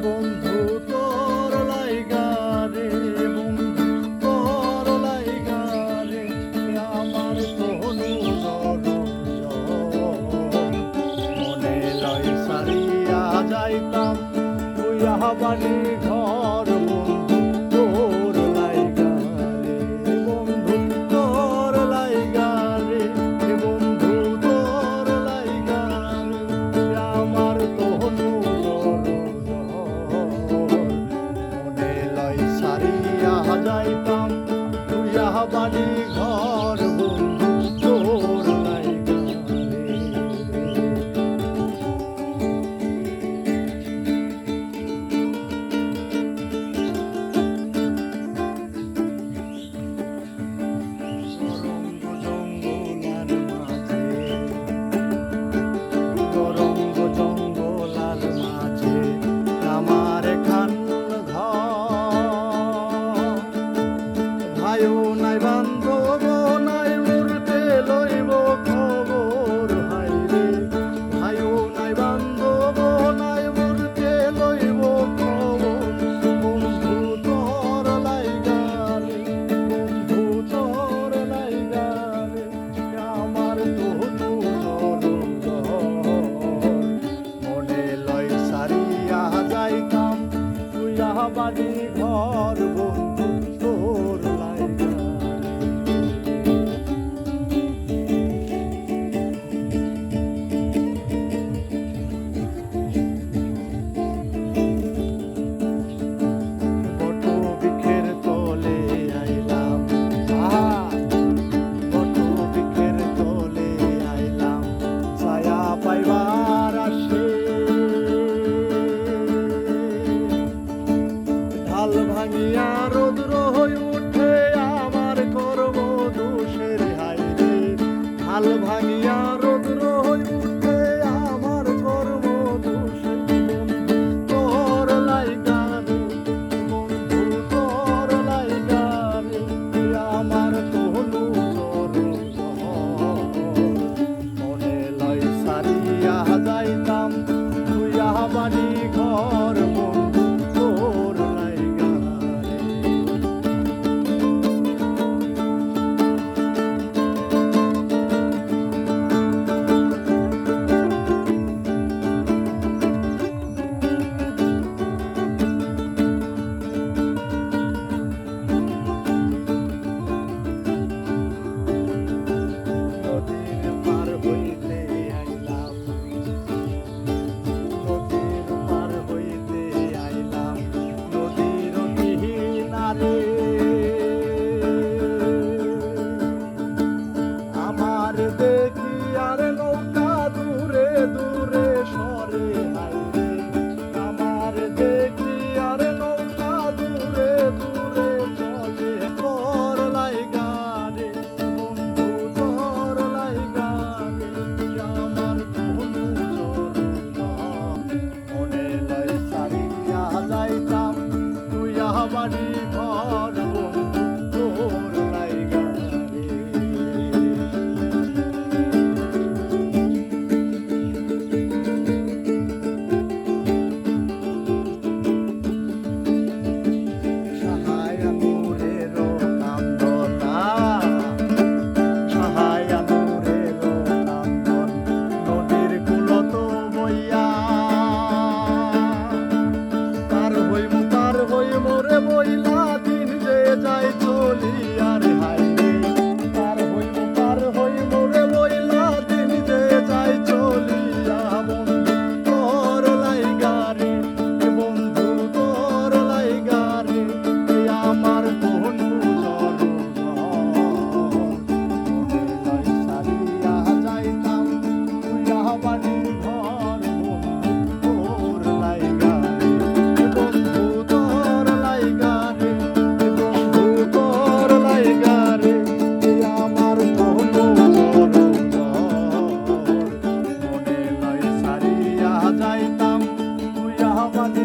বন্ধু তোর লাইগা রে, বন্ধু তোর লাইগা রে, আমার তনু মনে লয় সারিয়া যাইতাম তুইয়া বাড়ি ঘর। বন্ধু তোর লাইগা রে, বন্ধু তোর লাইগা রে, বন্ধু তোর লাইগা রে, আমার তনু মনে লয় সারিয়া যাইতাম তুইয়া বাড়ি ঘর। বন্ধু তোর লাইগা রে। গরঙ্গ জঙ্গলার মাঝে আমার খান ঘর, ভাইও নাই বান্ধব নাই মুরতে লইব খবর। হাইরে ভাইও নাই বান্ধব নাই মুরতে লইব খবর। বন্ধু তোর লাইগা রে, বন্ধু তোর লাইগা রে, আমার তনু মনে লয় সারিয়া যাইতাম তুইয়া বাড়ি ঘর। বন্ধু তোর লাইগা বট বৃক্ষের তলে আইলাম, বট বৃক্ষের তলে আইলাম ছায়া পাইবার আসে। ঢাল ভাঙিয়া রৌদ্র হয়ে উঠে আমার কর্ম দোষের হাইরে। ঢাল ভাঙিয়া রৌদ্র হয়ে উঠে আমার কর্ম দোষের। বন্ধু তোর লাইগা রে, বন্ধু তোর লাইগা রে, আমার তনু মনে লয় সারিয়া যাইতাম তুইয়া বাড়ি ঘর। বন্ধু তোর লাইগা রে। নদীর পার হইতে আইলাম, নদীর পার হইতে আইলাম নদীর কিনারে। আমার দেখি আর নৌকা দূরে দূরে সরে। হাইরে আমার দেখি আর নৌকা দূরে দূরে চলে। তোর লাইগা রে, বন্ধু তোর লাইগা রে, আমার তনু মনে লয় সারিয়া যাইতাম তুইয়া বাড়ি ঘর। বন্ধু তোর লাইগা রে। সাহায়া নূরের কান্দনা, সাহায়া নূরের কান্দন নদীর কুলত বইয়া। তার হইম রে বইলা দিন যে যাই চলিয়া রে। হাইরে তার হইম রে বইলা দিন যে যাই চলিয়া। বন্ধু তোর লাইগা রে, বন্ধু তোর লাইগা রে, আমার তনু মনে লয় সারিয়া যাইতাম তুইয়া বাড়ি ঘর। বন্ধু তোর লাইগা রে, বন্ধু তোর লাইগা রে, বন্ধু তোর লাইগা রে, আমার তনু মনে লয় সারিয়া যাইতাম তুইয়া বাড়ি